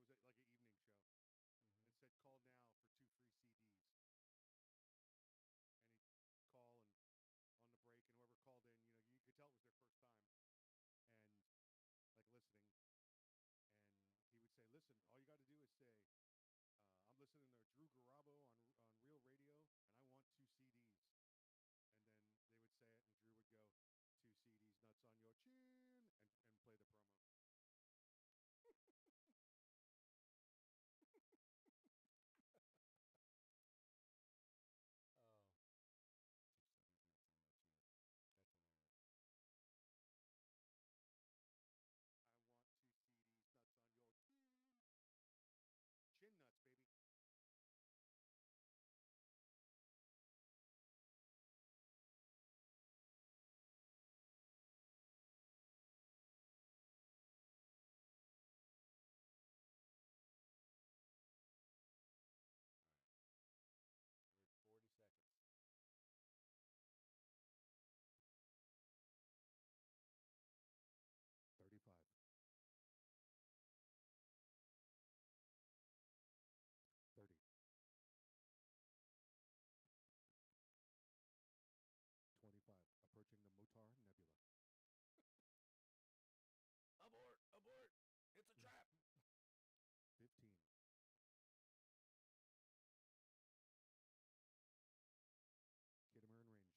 like an evening show, and said call now for 2 free CDs. And he'd call and on the break, and whoever called in, you could tell it was their first time, and like listening, and he would say, "Listen, all you got to do is say, I'm listening to Drew Garabo on Real Radio, and I want 2 CDs." And then they would say it, and Drew would go, 2 CDs, nuts on your chin, and play the promo. Oh, that's hilarious. I want 2 CDs, nuts on your chin. Chin nuts, baby. All right. We're at 40 seconds. 35. 30. 25. Approaching the Motar Nebula. Abort! Abort! It's a trap! 15. Get him in range, sir.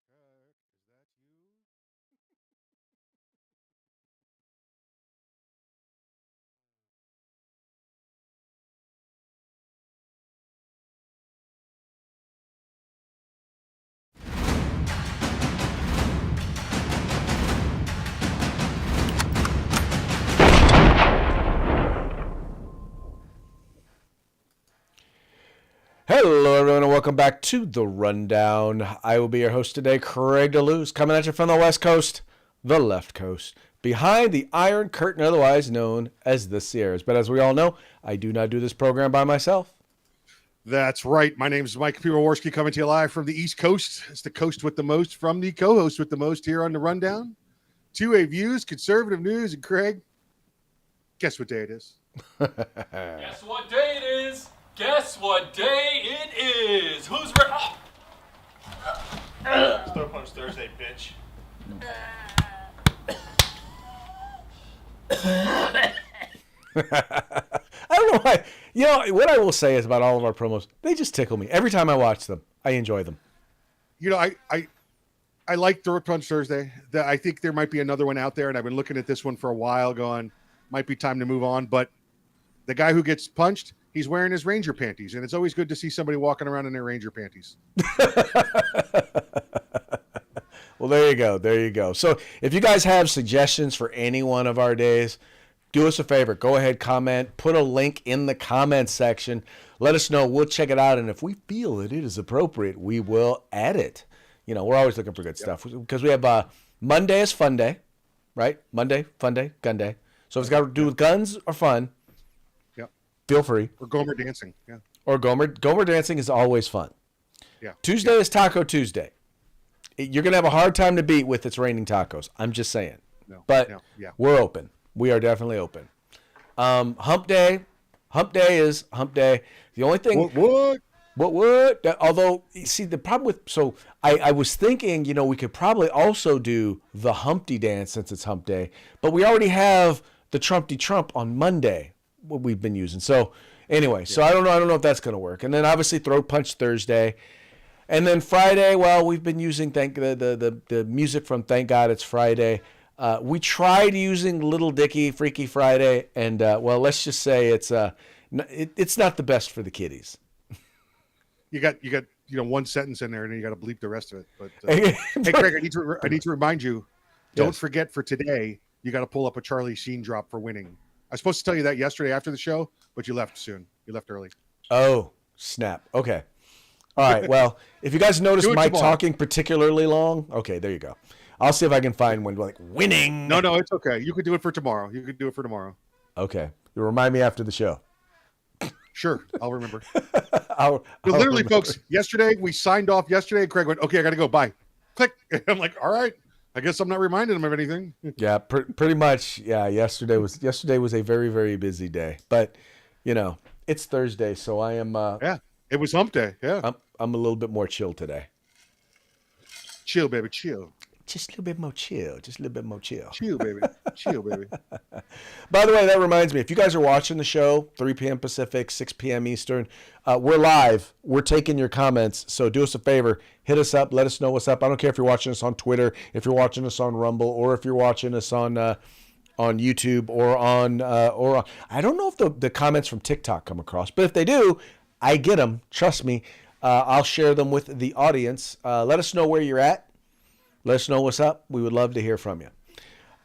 Kirk, is that you? Hello, everyone, and welcome back to The Rundown. I will be your host today, Craig DeLuz, coming at you from the West Coast, the left coast, behind the Iron Curtain, otherwise known as the Sierras. But as we all know, I do not do this program by myself. That's right. My name is Mike Piwowarski, coming to you live from the East Coast. It's the coast with the most from the co-host with the most here on The Rundown. 2A Views, conservative news, and Craig, guess what day it is? Guess what day it is? Guess what day it is? Who's ready? It's Throw Punch Thursday, bitch. I don't know why. You know, what I will say is about all of our promos, they just tickle me. Every time I watch them, I enjoy them. You know, I like Throw Punch Thursday. I think there might be another one out there, and I've been looking at this one for a while, going, might be time to move on. But the guy who gets punched, he's wearing his Ranger panties, and it's always good to see somebody walking around in their Ranger panties. Well, there you go. There you go. So if you guys have suggestions for any one of our days, do us a favor. Go ahead, comment. Put a link in the comment section. Let us know. We'll check it out. And if we feel that it is appropriate, we will add it. You know, we're always looking for good stuff. Because we have Monday is fun day, right? Monday, fun day, gun day. So if it's got to do with guns or fun, feel free. Or Gomer dancing. Yeah. Or Gomer dancing is always fun. Yeah. Tuesday is Taco Tuesday. You're going to have a hard time to beat with it's raining tacos. I'm just saying. But we're open. We are definitely open. Hump day. Hump day is hump day. The only thing. What? Although, see, the problem with. So I was thinking, you know, we could probably also do the Humpty dance since it's hump day. But we already have the Trumpty Trump on Monday, what we've been using. So anyway, so I don't know if that's going to work. And then obviously Throat Punch Thursday. And then Friday, well, we've been using the music from Thank God It's Friday. We tried using Little Dicky Freaky Friday, and well, let's just say it's not the best for the kiddies. You got one sentence in there, and then you got to bleep the rest of it. But hey, Craig, I need to remind you, don't forget for today, you got to pull up a Charlie Sheen drop for winning. I was supposed to tell you that yesterday after the show, but you left soon. You left early. Oh, snap. Okay. All right. Well, if you guys notice Mike talking particularly long, okay, there you go. I'll see if I can find one like winning. No, it's okay. You could do it for tomorrow. Okay. You'll remind me after the show. Sure, I'll remember. I'll literally, remember. folks, yesterday we signed off. Craig went, okay, I got to go. Bye. Click. And I'm like, all right. I guess I'm not reminding him of anything. Yeah, pretty much. Yeah, yesterday was a very, very busy day, but it's Thursday, so I am. Yeah, it was hump day. Yeah, I'm a little bit more chill today. Chill, baby, chill. Just a little bit more chill. Just a little bit more chill. Chill, baby. Chill, baby. By the way, that reminds me, if you guys are watching the show, 3 p.m. Pacific, 6 p.m. Eastern, we're live. We're taking your comments. So do us a favor. Hit us up. Let us know what's up. I don't care if you're watching us on Twitter, if you're watching us on Rumble, or if you're watching us on YouTube or on I don't know if the comments from TikTok come across, but if they do, I get them. Trust me. I'll share them with the audience. Let us know where you're at. Let us know what's up. We would love to hear from you.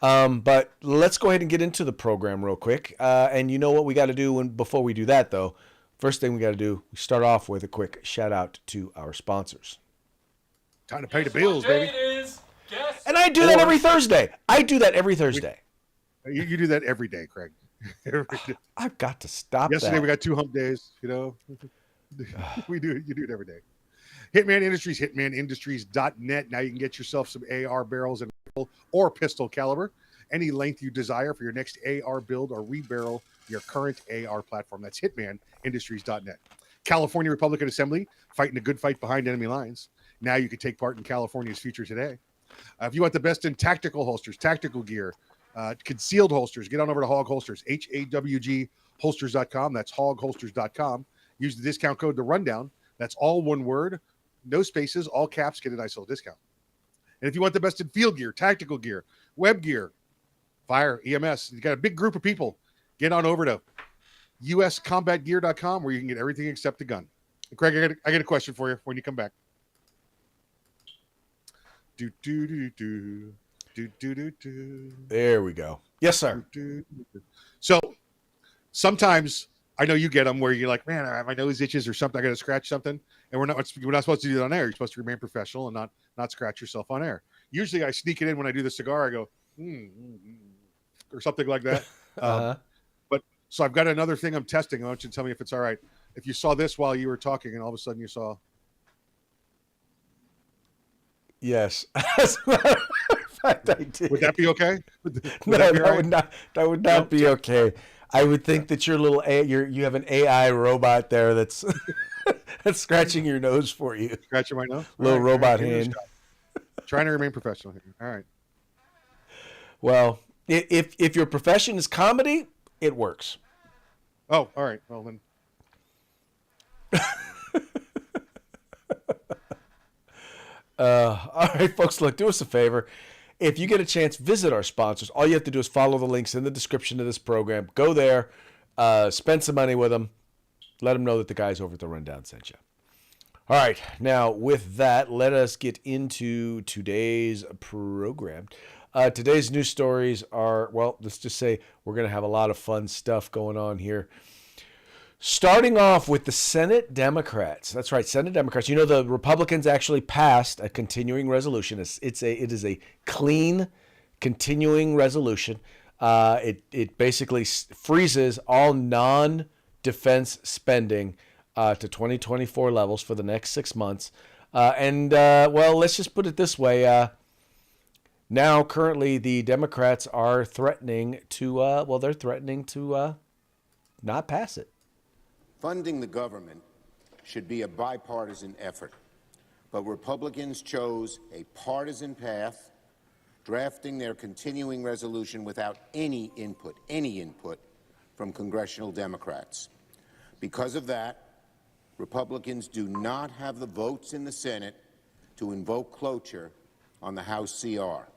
But let's go ahead and get into the program real quick. And you know what we got to do before we do that, though? First thing we got to do, we start off with a quick shout out to our sponsors. Time to pay the bills, baby. And I do that every Thursday. You do that every day, Craig. I've got to stop Yesterday that. we got 2 hump days, You do it every day. Hitman Industries, hitmanindustries.net. Now you can get yourself some AR barrels and rifle or pistol caliber, any length you desire for your next AR build or rebarrel your current AR platform. That's hitmanindustries.net. California Republican Assembly, fighting a good fight behind enemy lines. Now you can take part in California's future today. If you want the best in tactical holsters, tactical gear, concealed holsters, get on over to Hog Holsters, HAWG holsters.com. That's hogholsters.com. Use the discount code The Rundown. That's all one word. No spaces, all caps, get a nice little discount. And if you want the best in field gear, tactical gear, web gear, fire, EMS, you got a big group of people, get on over to uscombatgear.com where you can get everything except the gun. And Craig, I got a question for you when you come back. There we go. Yes, sir. So sometimes I know you get them where you're like, man, my nose itches or something. I got to scratch something. And we're not supposed to do that on air. You're supposed to remain professional and not scratch yourself on air. Usually I sneak it in when I do the cigar. I go, or something like that. But so I've got another thing I'm testing. I want you to tell me if it's all right. If you saw this while you were talking and all of a sudden you saw. Yes. As a matter of fact, I did. Would that be okay? That would not be okay. I would think that you have an AI robot there that's that's scratching your nose for you. Scratching my nose? Little robot hand. Trying to remain professional here. All right. Well, if your profession is comedy, it works. Oh, all right. Well, then. All right, folks, look, do us a favor. If you get a chance, visit our sponsors. All you have to do is follow the links in the description of this program. Go there, spend some money with them. Let them know that the guys over at The Rundown sent you. All right, now with that, let us get into today's program. Today's news stories are, well, let's just say we're going to have a lot of fun stuff going on here. Starting off with the Senate Democrats. That's right, Senate Democrats. You know, the Republicans actually passed a continuing resolution. It is a clean continuing resolution. It basically freezes all non-defense spending to 2024 levels for the next 6 months. Well, let's just put it this way. Now, currently, the Democrats are threatening to, not pass it. Funding the government should be a bipartisan effort, but Republicans chose a partisan path, drafting their continuing resolution without any input from congressional Democrats. Because of that, Republicans do not have the votes in the Senate to invoke cloture on the House CR.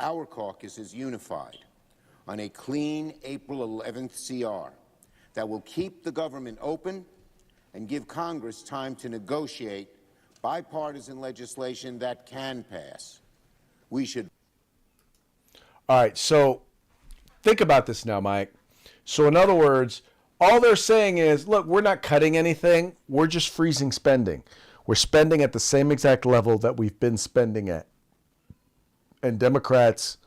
Our caucus is unified on a clean April 11th CR that will keep the government open and give Congress time to negotiate bipartisan legislation that can pass. We should. All right, so think about this now, Mike. So in other words, all they're saying is, look, we're not cutting anything. We're just freezing spending. We're spending at the same exact level that we've been spending at. And Democrats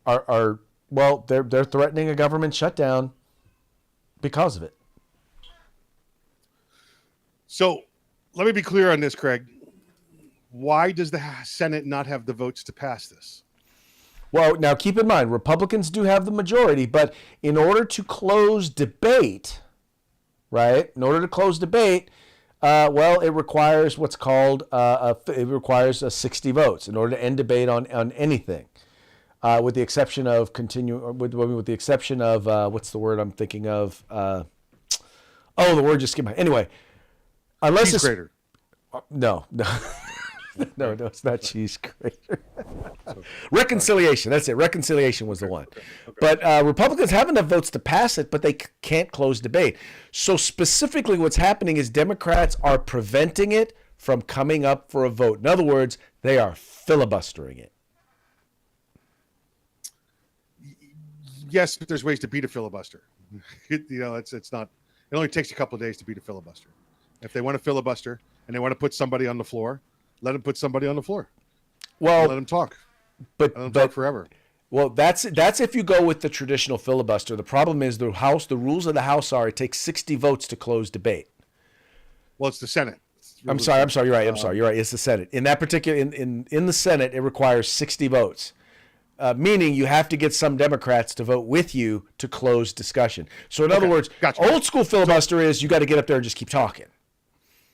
are they're threatening a government shutdown because of it. So let me be clear on this, Craig. why does the Senate not have the votes to pass this? Well, now keep in mind, Republicans do have the majority, but in order to close debate, right? In order to close debate, well, it requires what's called it requires 60 votes in order to end debate on anything, with the exception of with the exception of what's the word I'm thinking of? The word just came out. Anyway, unless cheese grater. No. No, it's not cheese grater. Reconciliation. That's it. Reconciliation was the one. Okay. But Republicans have enough votes to pass it, but they can't close debate. So specifically what's happening is Democrats are preventing it from coming up for a vote. In other words, they are filibustering it. Yes, there's ways to beat a filibuster. It's not. It only takes a couple of days to beat a filibuster. If they want to filibuster and they want to put somebody on the floor, let them put somebody on the floor. Well, let them talk. But talk forever. Well, that's if you go with the traditional filibuster. The problem is the rules of the House are it takes 60 votes to close debate. Well, it's the Senate. I'm sorry. You're right. You're right. It's the Senate. In that particular in the Senate, it requires 60 votes. Meaning you have to get some Democrats to vote with you to close discussion. So in other words, gotcha. Old school filibuster is you got to get up there and just keep talking.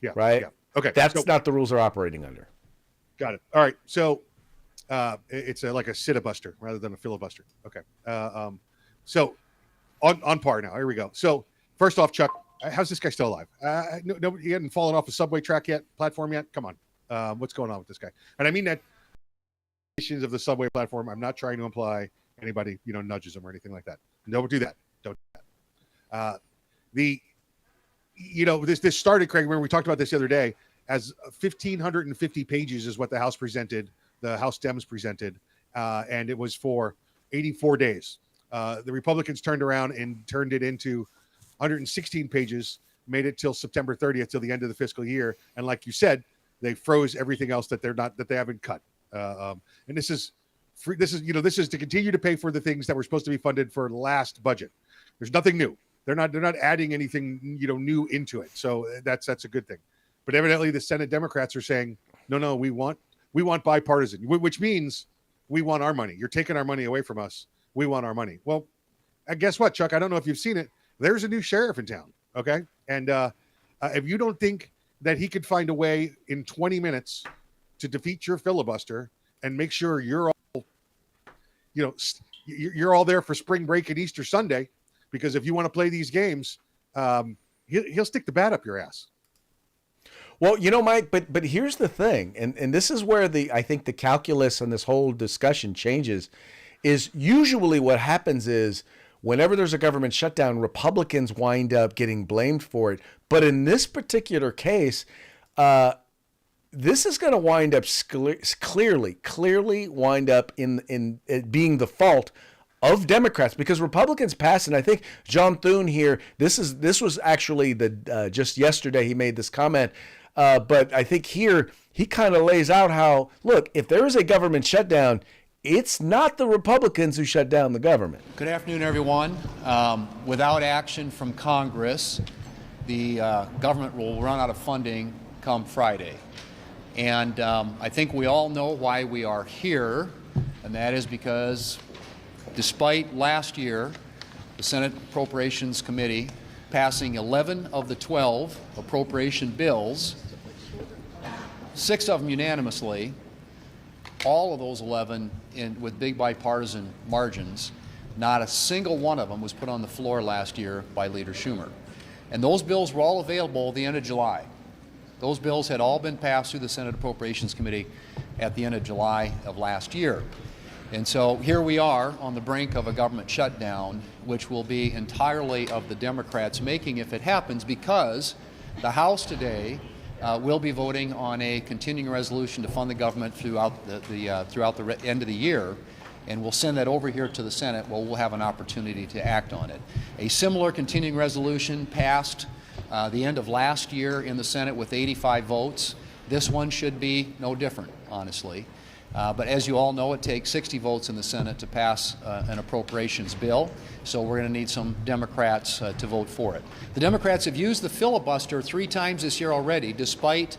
Yeah. Right. Yeah. Okay. That's not the rules they're operating under. Got it. All right. So it's like a sit-a-buster rather than a filibuster. Okay. So on par now. Here we go. So first off, Chuck, how's this guy still alive? No, he hadn't fallen off the subway track yet, platform yet. Come on. What's going on with this guy? And I mean that of the subway platform. I'm not trying to imply anybody, nudges him or anything like that. Don't do that. Don't do that. This started, Craig, remember we talked about this the other day, as 1,550 pages is what the House presented, the House Dems presented, and it was for 84 days. The Republicans turned around and turned it into 116 pages, made it till September 30th, till the end of the fiscal year. And like you said, they froze everything else that they haven't cut. And this is free. This is to continue to pay for the things that were supposed to be funded for last budget. There's nothing new. They're not adding anything, new into it. So that's a good thing. But evidently the Senate Democrats are saying, no, we want bipartisan, which means we want our money. You're taking our money away from us. We want our money. Well, guess what, Chuck? I don't know if you've seen it. There's a new sheriff in town. Okay. And if you don't think that he could find a way in 20 minutes to defeat your filibuster and make sure you're all, you're all there for spring break and Easter Sunday, because if you want to play these games, he'll stick the bat up your ass. Well, Mike, but here's the thing, and this is where I think the calculus on this whole discussion changes, is usually what happens is whenever there's a government shutdown, Republicans wind up getting blamed for it. But in this particular case, this is going to wind up clearly wind up in being the fault of Democrats, because Republicans passed, and I think John Thune here, this was actually just yesterday he made this comment, but I think here he kind of lays out how, look, if there is a government shutdown, it's not the Republicans who shut down the government. Good afternoon, everyone. Without action from Congress, the government will run out of funding come Friday. And I think we all know why we are here, and that is because despite last year, the Senate Appropriations Committee passing 11 of the 12 appropriation bills, 6 of them unanimously, all of those 11 with big bipartisan margins, not a single one of them was put on the floor last year by Leader Schumer. And those bills were all available at the end of July. Those bills had all been passed through the Senate Appropriations Committee at the end of July of last year. And so here we are on the brink of a government shutdown, which will be entirely of the Democrats' making if it happens, because the House today will be voting on a continuing resolution to fund the government throughout the end of the year, and we'll send that over here to the Senate where we'll have an opportunity to act on it. A similar continuing resolution passed the end of last year in the Senate with 85 votes. This one should be no different, honestly. But as you all know, it takes 60 votes in the Senate to pass an appropriations bill, so we're going to need some Democrats to vote for it. The Democrats have used the filibuster 3 times this year already, despite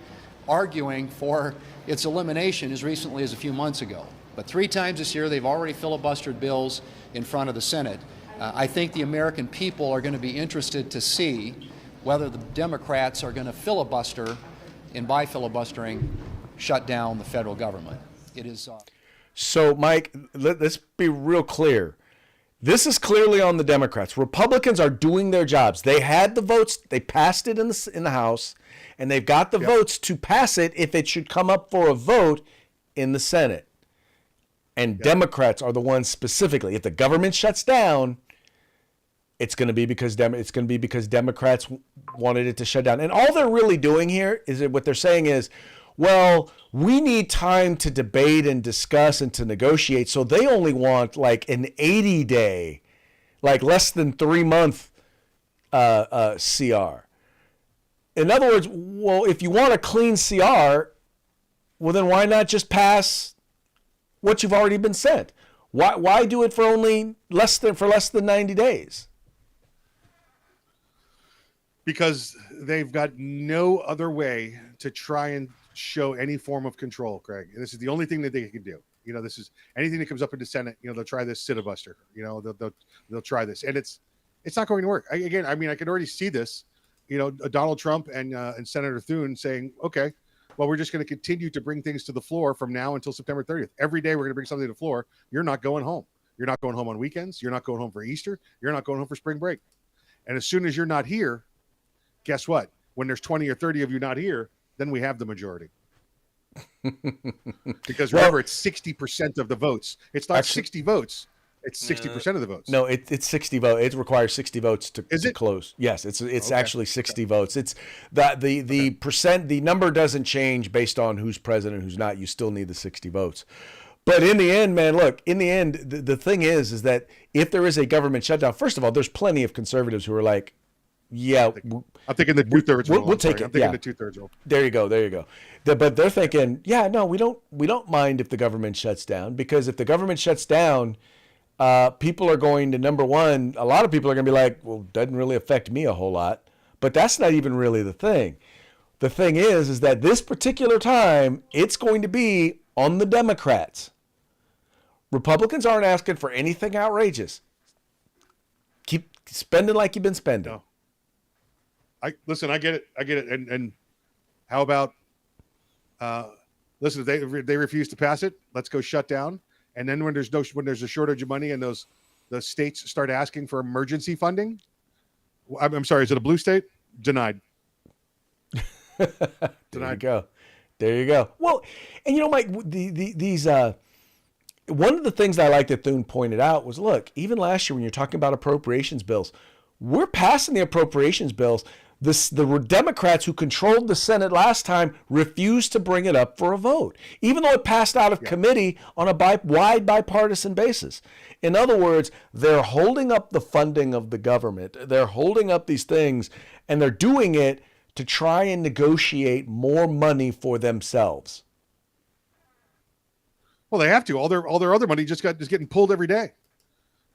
arguing for its elimination as recently as a few months ago. But 3 times this year, they've already filibustered bills in front of the Senate. I think the American people are going to be interested to see whether the Democrats are going to filibuster, and by filibustering, shut down the federal government. It is. So, Mike, let's be real clear. This is clearly on the Democrats. Republicans are doing their jobs. They had the votes. They passed it in the House, and they've got the votes to pass it if it should come up for a vote in the Senate. And Democrats are the ones specifically. If the government shuts down, it's going to be because Democrats wanted it to shut down. And all they're really doing here is that what they're saying is, well, we need time to debate and discuss and to negotiate. So they only want like an 80-day, like less than 3-month CR. In other words, well, if you want a clean CR, well, then why not just pass what you've already been sent? Why do it for only less than 90 days? Because they've got no other way to try and show any form of control, Craig. This is the only thing that they can do. This is anything that comes up in the Senate. They'll try this filibuster. They'll try this, and it's not going to work. I can already see this. Donald Trump and Senator Thune saying, okay, well, we're just going to continue to bring things to the floor from now until September 30th. Every day we're going to bring something to the floor. You're not going home. You're not going home on weekends. You're not going home for Easter. You're not going home for spring break. And as soon as you're not here, guess what? When there's 20 or 30 of you not here, then we have the majority. Because remember, it's 60% of the votes. It's not 60 votes. It's 60% of the votes. No, it's 60 votes. It requires 60 votes to close. Yes, it's actually 60 votes. It's that the percent, the number doesn't change based on who's president, who's not. You still need the 60 votes. But in the end, man, look, in the end, the thing is that if there is a government shutdown, first of all, there's plenty of conservatives who are like, yeah, I'm thinking the 2/3 rule. We'll take it. I'm thinking the 2/3 rule. There you go. But they're thinking, yeah, no, we don't mind if the government shuts down, because if the government shuts down, people are going to, number one, a lot of people are going to be like, well, it doesn't really affect me a whole lot. But that's not even really the thing. The thing is that this particular time, it's going to be on the Democrats. Republicans aren't asking for anything outrageous. Keep spending like you've been spending. No. I get it. And how about, listen, if they refuse to pass it, let's go shut down. And then when there's a shortage of money and the states start asking for emergency funding, I'm sorry, is it a blue state? Denied. There you go. Well, and Mike, these one of the things that I like that Thune pointed out was, look, even last year when you're talking about appropriations bills, we're passing the appropriations bills. The Democrats who controlled the Senate last time refused to bring it up for a vote, even though it passed out of committee on a wide bipartisan basis. In other words, they're holding up the funding of the government. They're holding up these things, and they're doing it to try and negotiate more money for themselves. Well, they have to. All their other money is getting pulled every day.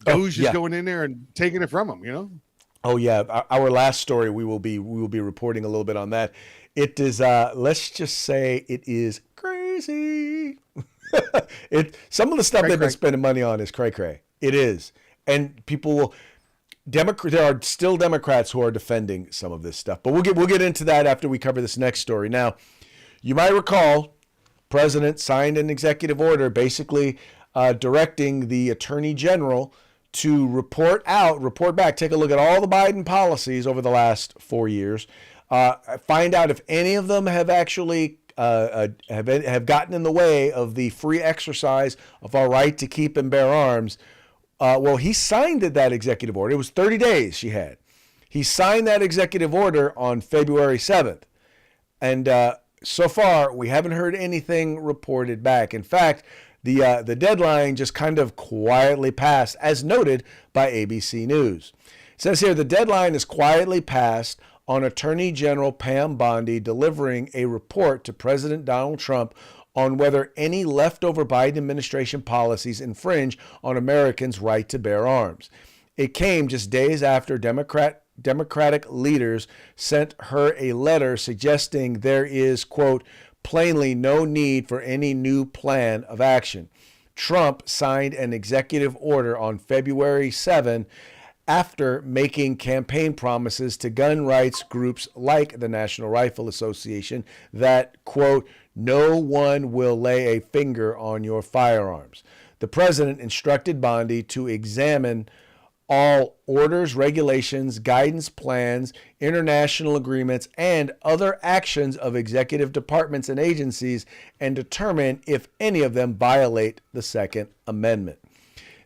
Doge is going in there and taking it from them. Oh yeah, our last story we will be reporting a little bit on that. It is let's just say it is crazy. Some of the stuff they've been spending money on is cray. It is, and there are still Democrats who are defending some of this stuff. But we'll get into that after we cover this next story. Now, you might recall, President signed an executive order basically directing the Attorney General to report back, take a look at all the Biden policies over the last 4 years, find out if any of them have actually have gotten in the way of the free exercise of our right to keep and bear arms. Well, he signed that executive order. It was 30 days she had. He signed that executive order on February 7th. And so far, we haven't heard anything reported back. In fact, the deadline just kind of quietly passed, as noted by ABC News. It says here, the deadline is quietly passed on Attorney General Pam Bondi delivering a report to President Donald Trump on whether any leftover Biden administration policies infringe on Americans' right to bear arms. It came just days after Democrat Democratic leaders sent her a letter suggesting there is, quote, plainly no need for any new plan of action. Trump signed an executive order on February 7 after making campaign promises to gun rights groups like the National Rifle Association that, quote, no one will lay a finger on your firearms. The president instructed Bondi to examine all orders, regulations, guidance plans, international agreements, and other actions of executive departments and agencies and determine if any of them violate the Second Amendment.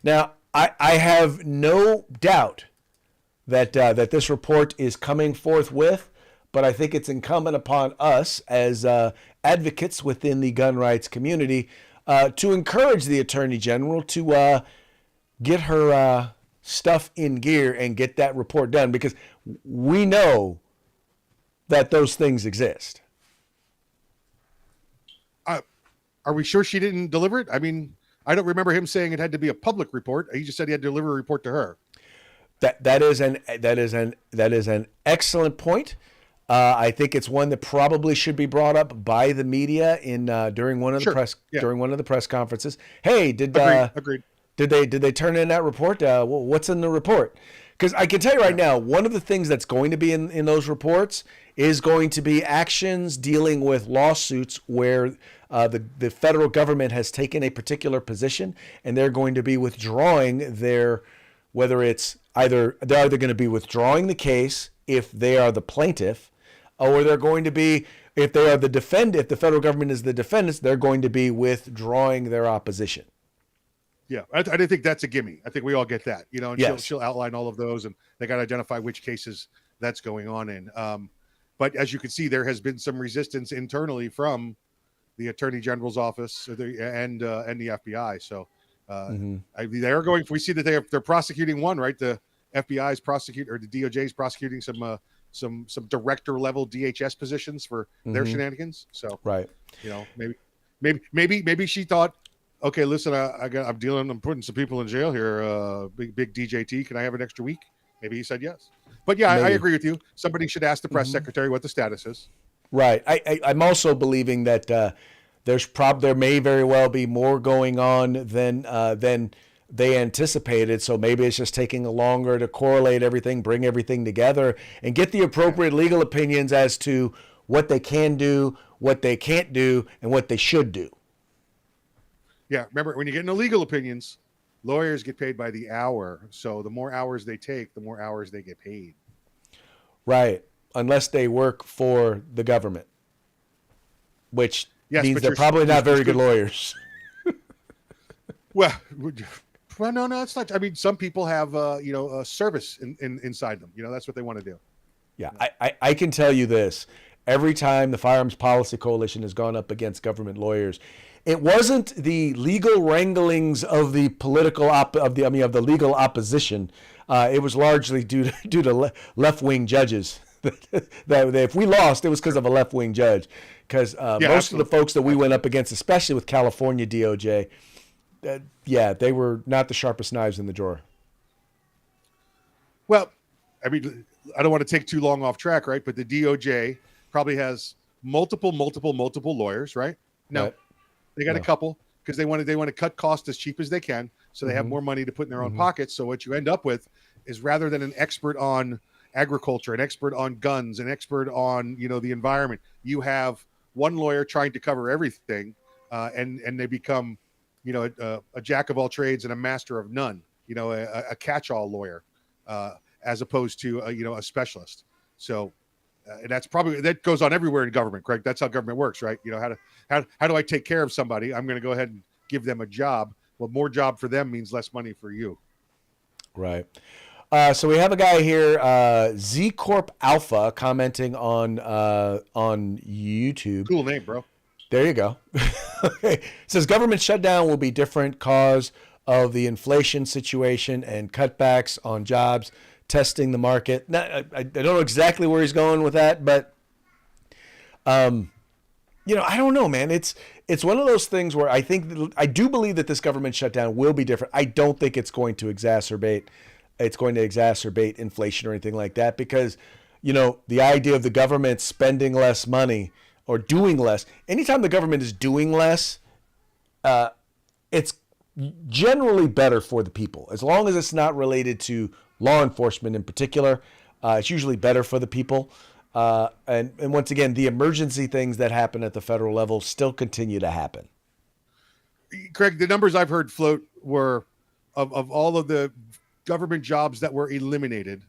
Now, I have no doubt that this report is coming forthwith, but I think it's incumbent upon us as advocates within the gun rights community to encourage the Attorney General to get her stuff in gear and get that report done, because we know that those things exist. Are we sure she didn't deliver it? I mean, I don't remember him saying it had to be a public report. He just said he had to deliver a report to her. That is an excellent point. I think it's one that probably should be brought up by the media in during one of the during one of the press conferences. Hey, agreed. Did they turn in that report? What's in the report? Because I can tell you right now, one of the things that's going to be in those reports is going to be actions dealing with lawsuits where the federal government has taken a particular position, and they're going to be withdrawing they're either going to be withdrawing the case if they are the plaintiff, or they're going to be, if they are the defendant, if the federal government is the defendants, they're going to be withdrawing their opposition. Yeah, I think that's a gimme. I think we all get that, and yes. she'll outline all of those, and they got to identify which cases that's going on in. But as you can see, there has been some resistance internally from the Attorney General's office and the FBI. So they're going. We see that they're prosecuting one, right? The FBI is prosecuting, or the DOJ is prosecuting some director level DHS positions for their shenanigans. So right, maybe she thought, okay, listen, I'm putting some people in jail here. Big DJT, can I have an extra week? Maybe he said yes. But yeah, I agree with you. Somebody should ask the press secretary what the status is. Right. I'm also believing that there may very well be more going on than they anticipated. So maybe it's just taking longer to correlate everything, bring everything together, and get the appropriate legal opinions as to what they can do, what they can't do, and what they should do. Yeah, remember, when you get into legal opinions, lawyers get paid by the hour. So the more hours they take, the more hours they get paid. Right, unless they work for the government, which means they're probably not very good lawyers. Well, no, it's not. I mean, some people have, a service inside them. That's what they want to do. Yeah, I can tell you this. Every time the Firearms Policy Coalition has gone up against government lawyers, it wasn't the legal wranglings of the the legal opposition. It was largely due to left-wing judges. that if we lost, it was because of a left-wing judge. Because most of the folks that we went up against, especially with California DOJ, they were not the sharpest knives in the drawer. Well, I mean, I don't want to take too long off track, right? But the DOJ probably has multiple lawyers, right? No. Right. They got a couple because they want to cut costs as cheap as they can, so they have more money to put in their own pockets. So what you end up with is, rather than an expert on agriculture, an expert on guns, an expert on the environment, you have one lawyer trying to cover everything, and they become a jack of all trades and a master of none. A catch-all lawyer, as opposed to a specialist. So. And that goes on everywhere in government, Craig. That's how government works, right? How do I take care of somebody? I'm going to go ahead and give them a job. Well, more job for them means less money for you. Right. So we have a guy here, Z Corp Alpha, commenting on YouTube. Cool name, bro. There you go. Okay. It says government shutdown will be different cause of the inflation situation and cutbacks on jobs. Testing the market. Now, I don't know exactly where he's going with that, but I don't know, man. It's one of those things where I do believe that this government shutdown will be different. I don't think it's going to exacerbate it's going to exacerbate inflation or anything like that, because, you know, the idea of the government spending less money or doing less, anytime the government is doing less, it's generally better for the people. As long as it's not related to law enforcement in particular, it's usually better for the people. And once again, the emergency things that happen at the federal level still continue to happen. Craig, the numbers I've heard float were of all of the government jobs that were eliminated,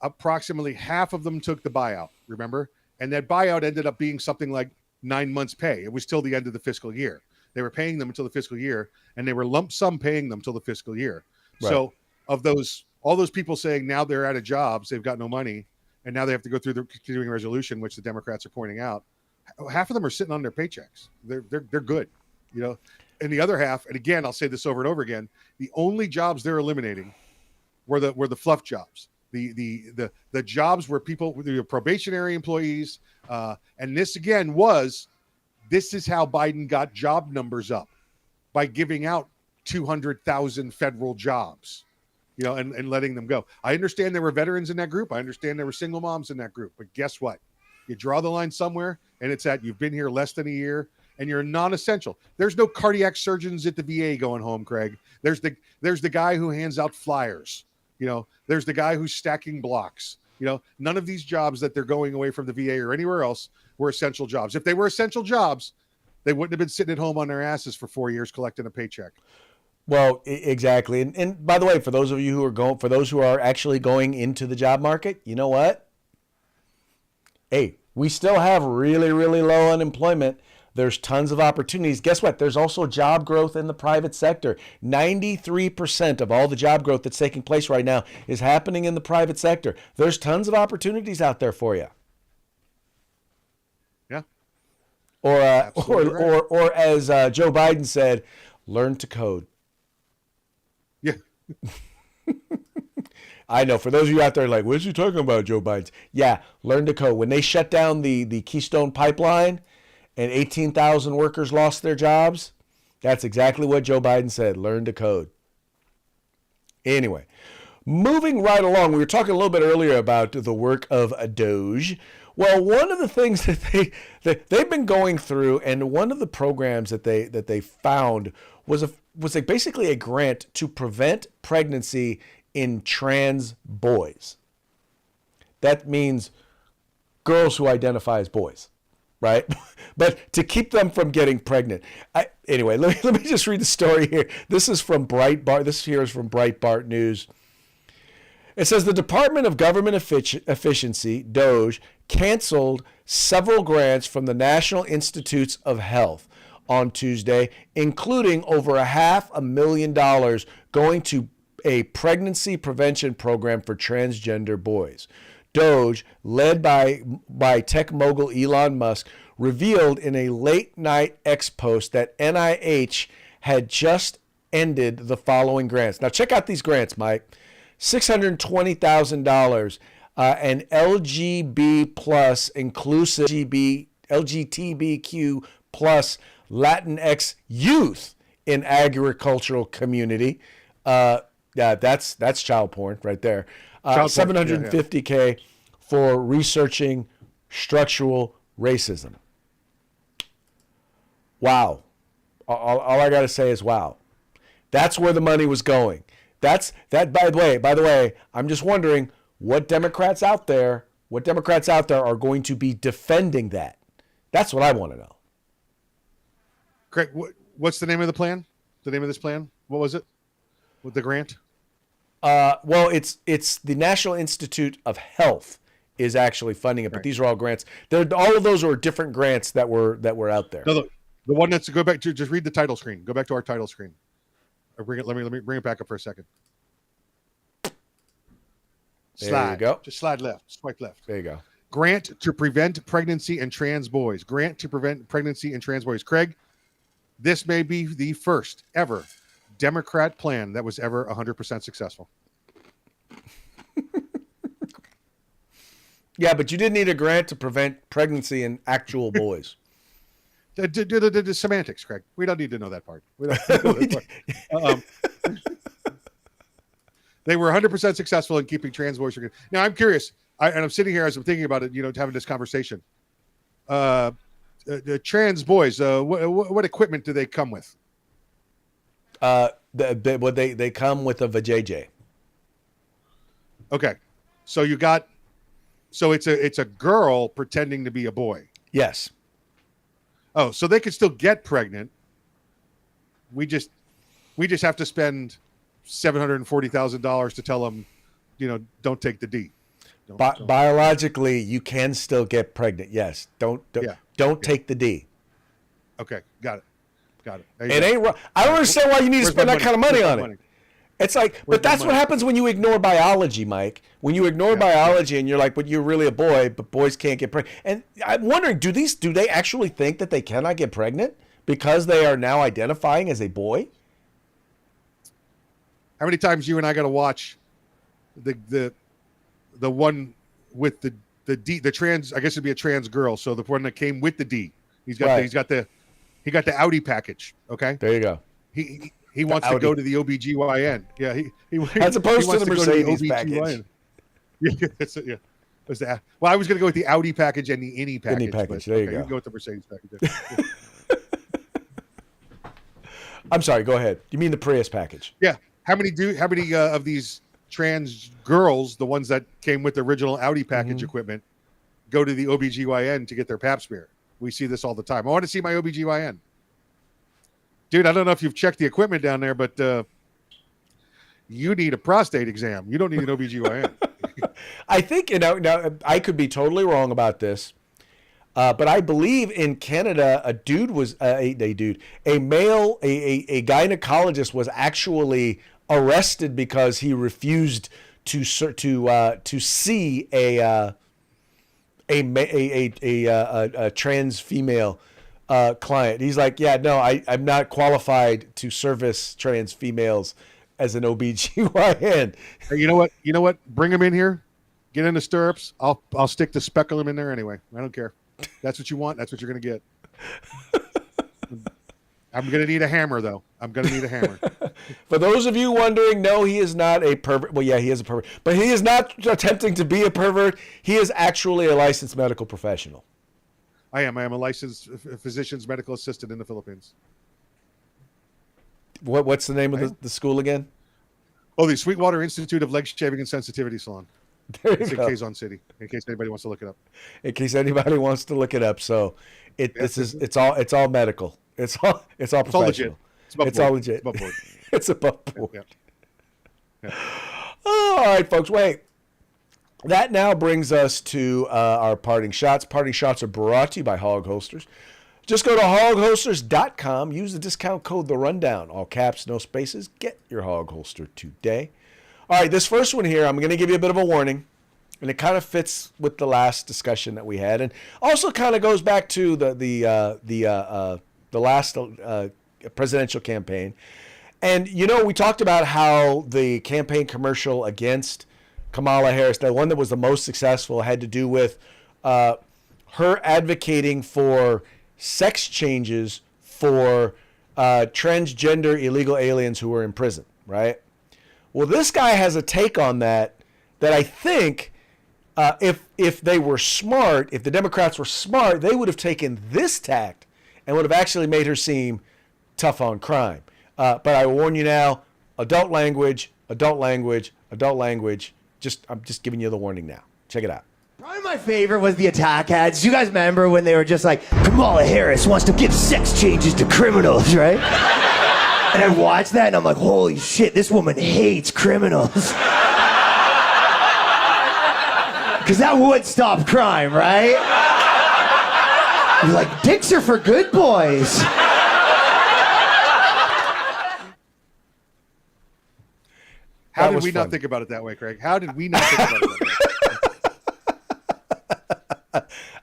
approximately half of them took the buyout, remember? And that buyout ended up being something like 9 months' pay. It was till the end of the fiscal year. They were paying them until the fiscal year, and they were lump sum paying them till the fiscal year. Right. So of those, all those people saying now they're out of jobs, they've got no money, and now they have to go through the continuing resolution, which the Democrats are pointing out, half of them are sitting on their paychecks. They're good, you know. And the other half, and again, I'll say this over and over again, the only jobs they're eliminating were the fluff jobs. The jobs where people, the probationary employees, and this again this is how Biden got job numbers up, by giving out 200,000 federal jobs, you know, and letting them go. I understand there were veterans in that group. I understand there were single moms in that group. But guess what? You draw the line somewhere, and it's at you've been here less than a year, and you're non-essential. There's no cardiac surgeons at the VA going home, Craig. There's the guy who hands out flyers. You know, there's the guy who's stacking blocks. You know, none of these jobs that they're going away from the VA or anywhere else were essential jobs. If they were essential jobs, they wouldn't have been sitting at home on their asses for 4 years collecting a paycheck. Well, exactly. And by the way, for those of you who are actually going into the job market, you know what? Hey, we still have really, really low unemployment. There's tons of opportunities. Guess what? There's also job growth in the private sector. 93% of all the job growth that's taking place right now is happening in the private sector. There's tons of opportunities out there for you. Yeah. Or as Joe Biden said, learn to code. Yeah. I know. For those of you out there like, what's he talking about, Joe Biden? Yeah, learn to code. When they shut down the Keystone Pipeline and 18,000 workers lost their jobs, that's exactly what Joe Biden said. Learn to code. Anyway, moving right along, we were talking a little bit earlier about the work of a Doge. Well, one of the things that they've been going through, and one of the programs that they found was basically a grant to prevent pregnancy in trans boys. That means girls who identify as boys, right? But to keep them from getting pregnant. Anyway, let me just read the story here. This is from Breitbart. This here is from Breitbart News. It says the Department of Government Efficiency, DOGE, canceled several grants from the National Institutes of Health on Tuesday, including over $500,000 going to a pregnancy prevention program for transgender boys. DOGE, led by tech mogul Elon Musk, revealed in a late-night X post that NIH had just ended the following grants. Now, check out these grants, Mike. $620,000, an LGB plus inclusive LGBTQ plus Latinx youth in agricultural community. Yeah, that's child porn right there. $750K for researching structural racism. Wow. All I got to say is wow. That's where the money was going. By the way, I'm just wondering what Democrats out there are going to be defending that. That's what I want to know. Craig, what's the name of the plan? The name of this plan? What was it? With the grant? Well, it's the National Institute of Health is actually funding it, but these are all grants. All of those are different grants that were out there. No, the one that's go back to just read the title screen. Go back to our title screen. Or let me bring it back up for a second. Slide. There you go. Just slide left. Swipe left. There you go. Grant to prevent pregnancy in trans boys. Grant to prevent pregnancy in trans boys. Craig, this may be the first ever Democrat plan that was ever 100% successful. Yeah, but you didn't need a grant to prevent pregnancy in actual boys. The semantics, Craig. We don't need to know that part. We don't need to know that part. They were 100% successful in keeping trans boys. Now I'm curious, and I'm sitting here as I'm thinking about it, having this conversation. The trans boys, what equipment do they come with? They come with a vajayjay. Okay, so it's a girl pretending to be a boy. Yes. Oh, so they could still get pregnant. We just have to spend $740,000 to tell them, don't take the D. Don't. Biologically, you can still get pregnant. Yes. Don't take the D. Okay, got it. It ain't wrong. I don't understand why you need to spend that kind of money on it. It's like, but that's what happens when you ignore biology, Mike. When you ignore biology and you're like, but you're really a boy, but boys can't get pregnant. And I'm wondering, do they actually think that they cannot get pregnant because they are now identifying as a boy? How many times you and I got to watch the one with the D, the trans? I guess it'd be a trans girl. So the one that came with the D. He got the Audi package. Okay, there you go. He wants to go to the OBGYN. Yeah, he as opposed to the Mercedes package. Yeah. Well, I was going to go with the Audi package and the INI package. But, there you go. You can go with the Mercedes package. I'm sorry. Go ahead. You mean the Prius package? Yeah. How many of these trans girls, the ones that came with the original Audi package equipment, go to the OBGYN to get their pap smear? We see this all the time. I want to see my OBGYN. Dude, I don't know if you've checked the equipment down there, but you need a prostate exam. You don't need an OBGYN. I think, now I could be totally wrong about this, but I believe in Canada, a gynecologist was actually arrested because he refused to see a trans female client. He's like, yeah, no, I'm not qualified to service trans females as an OBGYN. Hey, you know what? Bring him in here. Get in the stirrups. I'll stick the speculum in there anyway. I don't care. That's what you want. That's what you're going to get. I'm going to need a hammer, though. For those of you wondering, no, he is not a pervert. Well, yeah, he is a pervert. But he is not attempting to be a pervert. He is actually a licensed medical professional. I am a licensed physician's medical assistant in the Philippines. What's the name of the school again? Oh, the Sweetwater Institute of Leg Shaving and Sensitivity Salon. It's in Quezon City, in case anybody wants to look it up. So it's all medical. It's all professional. It's all legit. It's above board. Yeah. All right, folks. Wait. That now brings us to our parting shots. Parting shots are brought to you by Hog Holsters. Just go to hogholsters.com. Use the discount code The Rundown. All caps, no spaces. Get your Hog Holster today. All right, this first one here, I'm going to give you a bit of a warning, and it kind of fits with the last discussion that we had, and also kind of goes back to the last presidential campaign. And we talked about how the campaign commercial against Kamala Harris, the one that was the most successful, had to do with her advocating for sex changes for transgender illegal aliens who were in prison, right? Well, this guy has a take on that I think if they were smart, if the Democrats were smart, they would have taken this tact and would have actually made her seem tough on crime. But I warn you now, adult language. I'm just giving you the warning now. Check it out. Probably my favorite was the attack ads. Do you guys remember when they were just like, Kamala Harris wants to give sex changes to criminals, right? And I watched that and I'm like, holy shit, this woman hates criminals. Because that would stop crime, right? You're like, dicks are for good boys. How did we not think about it that way, Craig? How did we not think about it that way?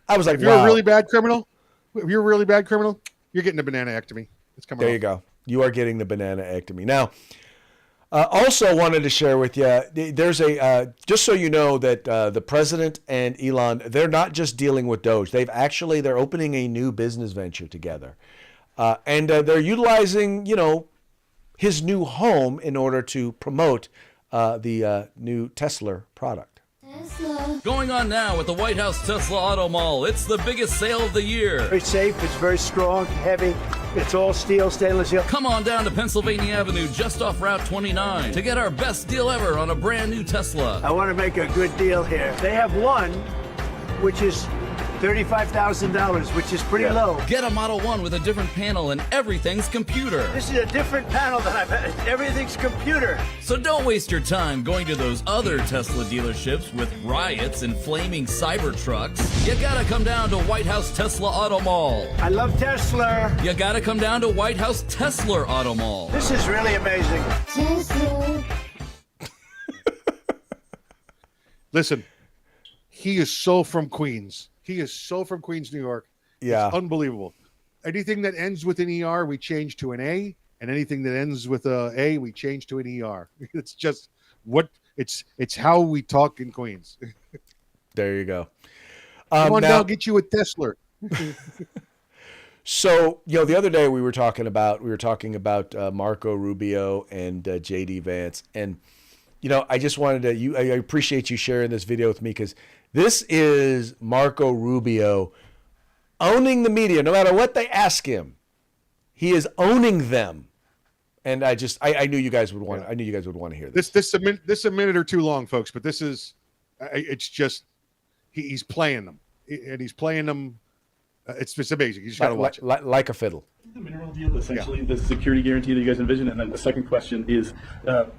I was like, if you're a really bad criminal, you're getting a banana-ectomy. It's coming. There you go. You are getting the banana-ectomy. Now, also wanted to share with you, there's just so you know that the president and Elon, they're not just dealing with Doge. They're opening a new business venture together. And they're utilizing, his new home in order to promote the new Tesla product. Going on now at the White House Tesla Auto Mall. It's the biggest sale of the year. Very safe, it's very strong, heavy. It's all steel, stainless steel. Come on down to Pennsylvania Avenue, just off Route 29, to get our best deal ever on a brand new Tesla. I want to make a good deal here. They have one, which is $35,000, which is pretty low. Get a Model 1 with a different panel and everything's computer. This is a different panel than I've had. Everything's computer. So don't waste your time going to those other Tesla dealerships with riots and flaming cyber trucks. You gotta come down to White House Tesla Auto Mall. I love Tesla. You gotta come down to White House Tesla Auto Mall. This is really amazing. Tesla. Listen, he is so from Queens. He is so from Queens, New York. Yeah. It's unbelievable. Anything that ends with an ER, we change to an A, and anything that ends with a A, we change to an ER. It's just it's how we talk in Queens. There you go. Come on now, down, get you a Tesla. So, the other day we were talking about Marco Rubio and JD Vance, and I just wanted to I appreciate you sharing this video with me, because this is Marco Rubio owning the media. No matter what they ask him, he is owning them. And I knew you guys would want. I knew you guys would want to hear this. This a minute or too long, folks. But this is, it's just he's playing them, and he's playing them. It's amazing. You just got to watch it like a fiddle. The mineral deal, essentially, the security guarantee that you guys envision. And then the second question is,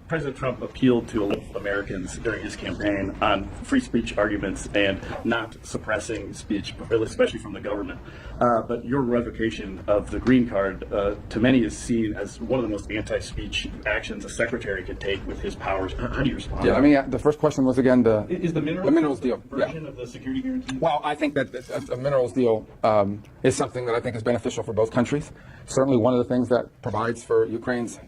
President Trump appealed to a lot of Americans during his campaign on free speech arguments and not suppressing speech, especially from the government. But your revocation of the green card, to many, is seen as one of the most anti-speech actions a secretary could take with his powers. How do you respond? Yeah, I mean, the first question was, again, is the minerals deal version of the security guarantee? Well, I think that a minerals deal is something that I think is beneficial for both countries. Certainly one of the things that provides for Ukraine's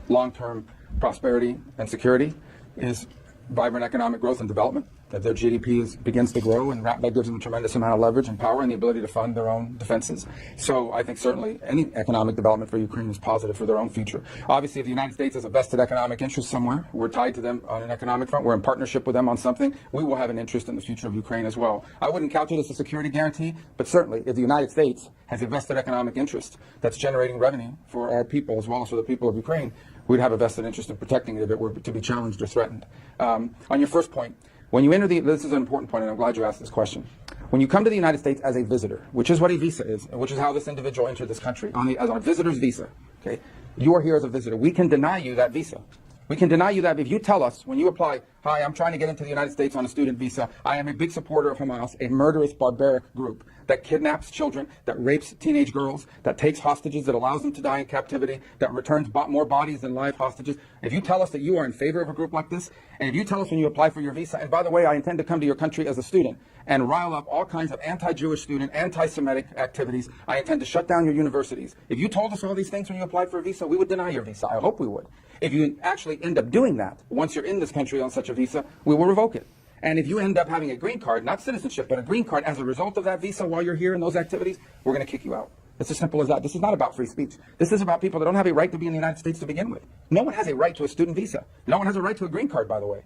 long-term prosperity and security is vibrant economic growth and development. That their GDP begins to grow, and that gives them a tremendous amount of leverage and power and the ability to fund their own defenses. So I think certainly any economic development for Ukraine is positive for their own future. Obviously, if the United States has a vested economic interest somewhere, we're tied to them on an economic front, we're in partnership with them on something, we will have an interest in the future of Ukraine as well. I wouldn't count it as a security guarantee, but certainly if the United States has a vested economic interest that's generating revenue for our people as well as for the people of Ukraine, we'd have a vested interest in protecting it if it were to be challenged or threatened. On your first point, when you enter this is an important point, and I'm glad you asked this question. When you come to the United States as a visitor, which is what a visa is, and which is how this individual entered this country, as on a visitor's visa, okay, you are here as a visitor. We can deny you that visa. We can deny you that if you tell us when you apply, hi, I'm trying to get into the United States on a student visa. I am a big supporter of Hamas, a murderous, barbaric group that kidnaps children, that rapes teenage girls, that takes hostages, that allows them to die in captivity, that returns more bodies than live hostages. If you tell us that you are in favor of a group like this, and if you tell us when you apply for your visa, and by the way, I intend to come to your country as a student and rile up all kinds of anti-Jewish student, anti-Semitic activities, I intend to shut down your universities. If you told us all these things when you applied for a visa, we would deny your visa. I hope we would. If you actually end up doing that, once you're in this country on such a visa, we will revoke it. And if you end up having a green card, not citizenship, but a green card as a result of that visa while you're here in those activities, we're going to kick you out. It's as simple as that. This is not about free speech. This is about people that don't have a right to be in the United States to begin with. No one has a right to a student visa. No one has a right to a green card, by the way.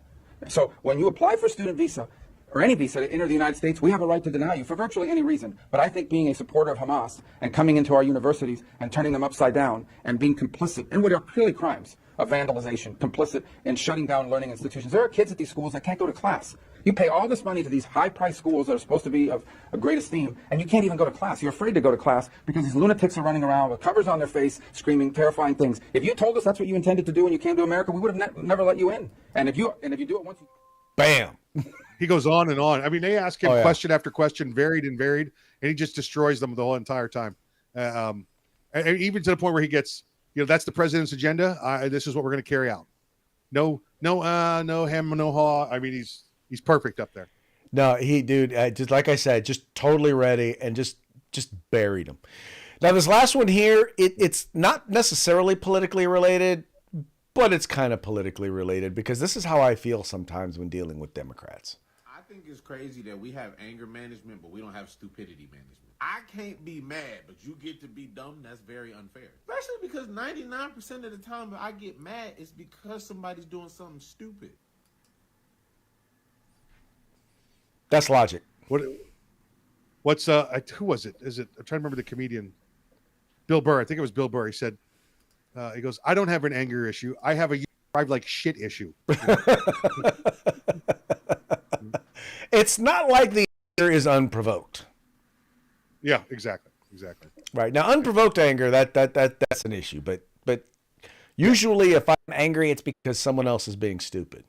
So when you apply for a student visa, or any visa to enter the United States, we have a right to deny you for virtually any reason. But I think being a supporter of Hamas and coming into our universities and turning them upside down and being complicit in what are clearly crimes of vandalization, complicit in shutting down learning institutions. There are kids at these schools that can't go to class. You pay all this money to these high-priced schools that are supposed to be of a great esteem, and you can't even go to class. You're afraid to go to class because these lunatics are running around with covers on their face, screaming terrifying things. If you told us that's what you intended to do when you came to America, we would have never let you in. And if you do it once, bam. He goes on and on. I mean, they ask him question after question, varied, and he just destroys them the whole entire time. And even to the point where he gets, that's the president's agenda. This is what we're going to carry out. No hem, no haw. I mean, he's perfect up there. No, just like I said, just totally ready and just buried him. Now, this last one here, it's not necessarily politically related, but it's kind of politically related because this is how I feel sometimes when dealing with Democrats. I think it's crazy that we have anger management, but we don't have stupidity management. I can't be mad, but you get to be dumb. That's very unfair. Especially because 99% of the time I get mad is because somebody's doing something stupid. That's logic. What's who was it? Is it? I'm trying to remember the comedian. Bill Burr. I think it was Bill Burr. He said, he goes, I don't have an anger issue. I have a drive like shit issue. It's not like the anger is unprovoked. Yeah, exactly. Right. Now, unprovoked anger, that's an issue. But usually if I'm angry, it's because someone else is being stupid.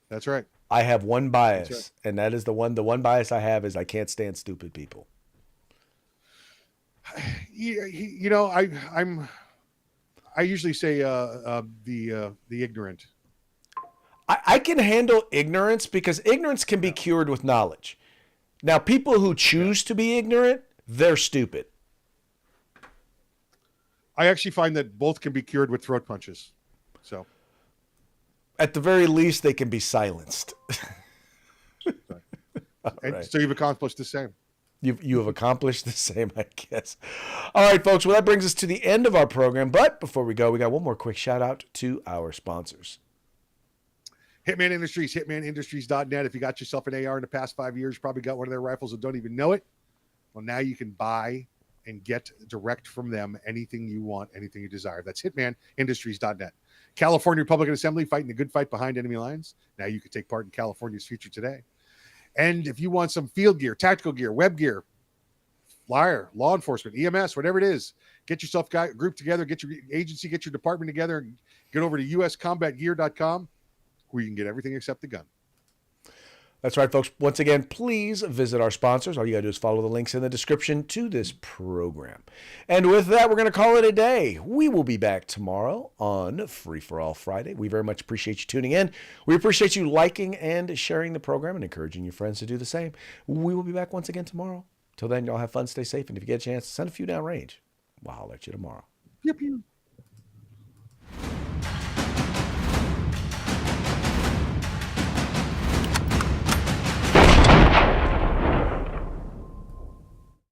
That's right. I have one bias, right. and that is the one bias I have is I can't stand stupid people. You know, I usually say the ignorant. I can handle ignorance because ignorance can be cured with knowledge. Now, people who choose to be ignorant, they're stupid. I actually find that both can be cured with throat punches. So, at the very least, they can be silenced. And right. So you've accomplished the same. You have accomplished the same, I guess. All right, folks. Well, that brings us to the end of our program. But before we go, we got one more quick shout out to our sponsors. Hitman Industries, hitmanindustries.net. If you got yourself an AR in the past 5 years, you probably got one of their rifles and don't even know it. Well, now you can buy and get direct from them anything you want, anything you desire. That's hitmanindustries.net. California Republican Assembly, fighting the good fight behind enemy lines. Now you can take part in California's future today. And if you want some field gear, tactical gear, web gear, flyer, law enforcement, EMS, whatever it is, get yourself group together, get your agency, get your department together, and get over to uscombatgear.com where you can get everything except the gun. That's right, folks. Once again, please visit our sponsors. All you got to do is follow the links in the description to this program. And with that, we're going to call it a day. We will be back tomorrow on Free for All Friday. We very much appreciate you tuning in. We appreciate you liking and sharing the program and encouraging your friends to do the same. We will be back once again tomorrow. Till then, y'all have fun, stay safe, and if you get a chance, send a few downrange. We'll holler at you tomorrow. Pew, pew.